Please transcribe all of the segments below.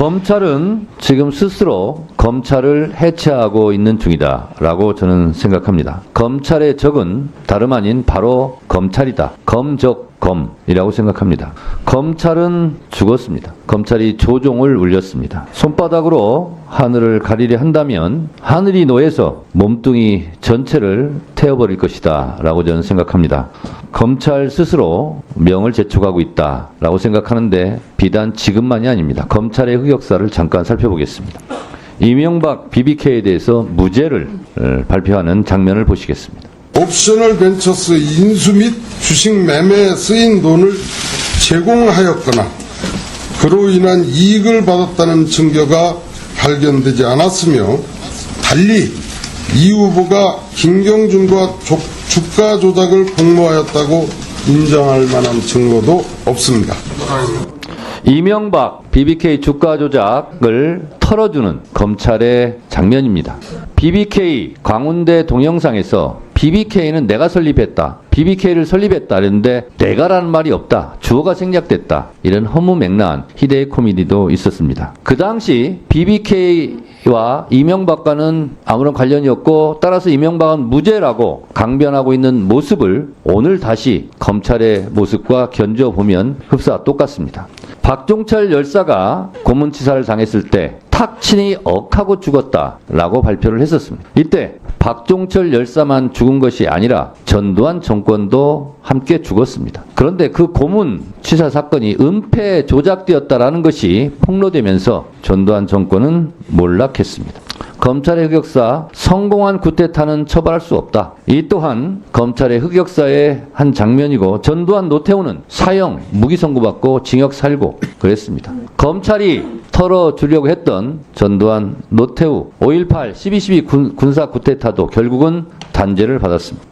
검찰은 지금 스스로 검찰을 해체하고 있는 중이다라고 저는 생각합니다. 검찰의 적은 다름 아닌 바로 검찰이다. 검적검이라고 생각합니다. 검찰은 죽었습니다. 검찰이 조종을 울렸습니다. 손바닥으로 하늘을 가리려 한다면 하늘이 놓여서 몸뚱이 전체를 태워버릴 것이다 라고 저는 생각합니다. 검찰 스스로 명을 재촉하고 있다라고 생각하는데 비단 지금만이 아닙니다. 검찰의 흑역사를 잠깐 살펴보겠습니다. 이명박 BBK에 대해서 무죄를 발표하는 장면을 보시겠습니다. 옵셔널 벤처스 인수 및 주식 매매에 쓰인 돈을 제공하였거나 그로 인한 이익을 받았다는 증거가 발견되지 않았으며 달리 이 후보가 김경준과 주가 조작을 공모하였다고 인정할 만한 증거도 없습니다. 이명박 BBK 주가 조작을 털어주는 검찰의 장면입니다. BBK 광운대 동영상에서 BBK는 내가 설립했다. BBK를 설립했다. 그랬는데 내가라는 말이 없다. 주어가 생략됐다. 이런 허무맹랑한 희대의 코미디도 있었습니다. 그 당시 BBK와 이명박과는 아무런 관련이 없고 따라서 이명박은 무죄라고 강변하고 있는 모습을 오늘 다시 검찰의 모습과 견줘보면 흡사와 똑같습니다. 박종철 열사가 고문치사를 당했을 때 탁친이 억하고 죽었다라고 발표를 했었습니다. 이때 박종철 열사만 죽은 것이 아니라 전두환 정권도 함께 죽었습니다. 그런데 그 고문치사 사건이 은폐 조작되었다라는 것이 폭로되면서 전두환 정권은 몰락했습니다. 검찰의 흑역사, 성공한 쿠데타는 처벌할 수 없다. 이 또한 검찰의 흑역사의 한 장면이고 전두환 노태우는 사형, 무기 선고받고 징역 살고 그랬습니다. 검찰이 털어주려고 했던 전두환, 노태우, 5.18, 12.12 군사 쿠데타도 결국은 단죄를 받았습니다.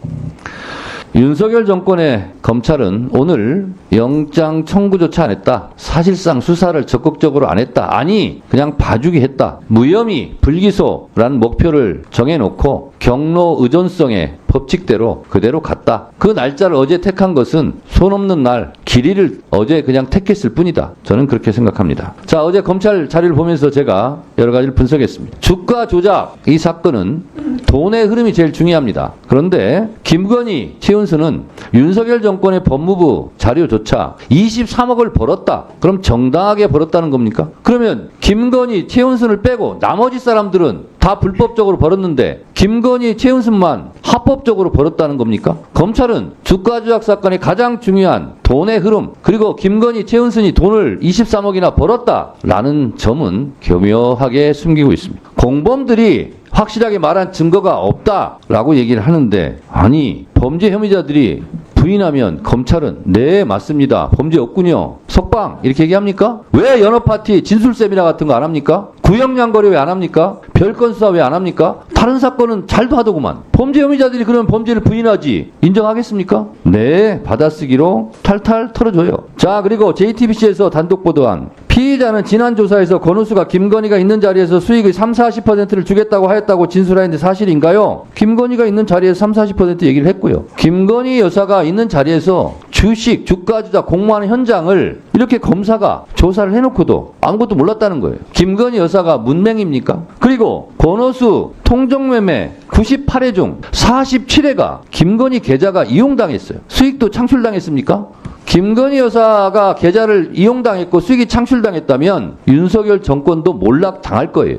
윤석열 정권의 검찰은 오늘 영장 청구조차 안 했다. 사실상 수사를 적극적으로 안 했다. 아니, 그냥 봐주기 했다. 무혐의, 불기소라는 목표를 정해놓고 경로 의존성의 법칙대로 그대로 갔다. 그 날짜를 어제 택한 것은 손 없는 날, 길이를 어제 그냥 택했을 뿐이다. 저는 그렇게 생각합니다. 자, 어제 검찰 자료를 보면서 제가 여러 가지를 분석했습니다. 주가 조작, 이 사건은 돈의 흐름이 제일 중요합니다. 그런데 김건희, 최은수는 윤석열 정권의 법무부 자료조차 23억을 벌었다. 그럼 정당하게 벌었다는 겁니까? 그러면 김건희, 최은수를 빼고 나머지 사람들은 다 불법적으로 벌었는데 김건희, 최은순만 합법적으로 벌었다는 겁니까? 검찰은 주가 조작 사건의 가장 중요한 돈의 흐름, 그리고 김건희, 최은순이 돈을 23억이나 벌었다라는 점은 교묘하게 숨기고 있습니다. 공범들이 확실하게 말한 증거가 없다라고 얘기를 하는데, 아니, 범죄 혐의자들이 부인하면 검찰은 네, 맞습니다. 범죄 없군요. 석방 이렇게 얘기합니까? 왜 연합파티 진술 세미나 같은 거 안 합니까? 구형량거래 왜 안 합니까? 별건 수사 왜 안 합니까? 다른 사건은 잘도 하더구만. 범죄 혐의자들이 그러면 범죄를 부인하지 인정하겠습니까? 네, 받아쓰기로 탈탈 털어줘요. 자, 그리고 JTBC에서 단독 보도한 피의자는 지난 조사에서 권오수가 김건희가 있는 자리에서 수익의 30-40%를 주겠다고 하였다고 진술하였는데 사실인가요? 김건희가 있는 자리에서 30-40% 얘기를 했고요. 김건희 여사가 있는 자리에서 주식, 주가 조작 공모하는 현장을 이렇게 검사가 조사를 해놓고도 아무것도 몰랐다는 거예요. 김건희 여사가 문맹입니까? 그리고 권오수 통정매매 98회 중 47회가 김건희 계좌가 이용당했어요. 수익도 창출당했습니까? 김건희 여사가 계좌를 이용당했고 수익이 창출당했다면 윤석열 정권도 몰락당할 거예요.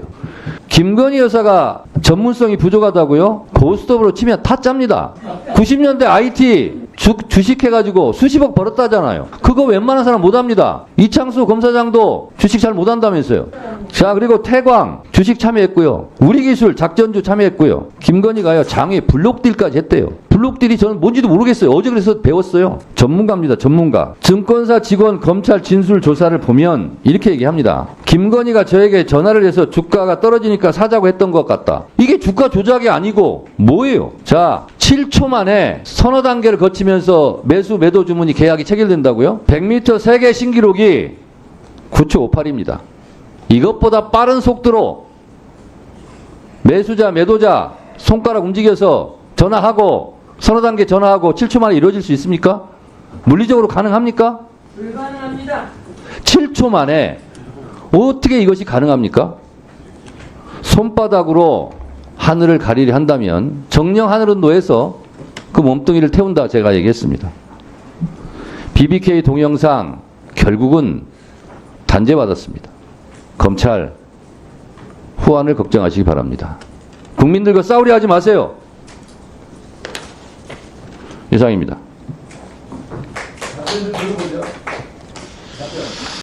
김건희 여사가 전문성이 부족하다고요? 고스톱으로 치면 타짜입니다. 90년대 IT 주식해가지고 수십억 벌었다잖아요. 그거 웬만한 사람 못합니다. 이창수 검사장도 주식 잘 못한다면서요. 자, 그리고 태광 주식 참여했고요. 우리기술 작전주 참여했고요. 김건희가요, 장외 블록딜까지 했대요. 블록딜이 저는 뭔지도 모르겠어요. 어제 그래서 배웠어요. 전문가입니다. 전문가. 증권사 직원 검찰 진술 조사를 보면 이렇게 얘기합니다. 김건희가 저에게 전화를 해서 주가가 떨어지니까 사자고 했던 것 같다. 이게 주가 조작이 아니고 뭐예요? 자, 7초 만에 서너 단계를 거치면서 매수 매도 주문이 계약이 체결된다고요? 100m 세계 신기록이 9초 58입니다. 이것보다 빠른 속도로 매수자 매도자 손가락 움직여서 전화하고 서너 단계 전화하고 7초 만에 이루어질 수 있습니까? 물리적으로 가능합니까? 불가능합니다. 7초 만에 어떻게 이것이 가능합니까? 손바닥으로 하늘을 가리려 한다면 정령 하늘은 노에서 그 몸뚱이를 태운다 제가 얘기했습니다. BBK 동영상 결국은 단죄받았습니다. 검찰 후환을 걱정하시기 바랍니다. 국민들과 싸우려 하지 마세요. 이상입니다.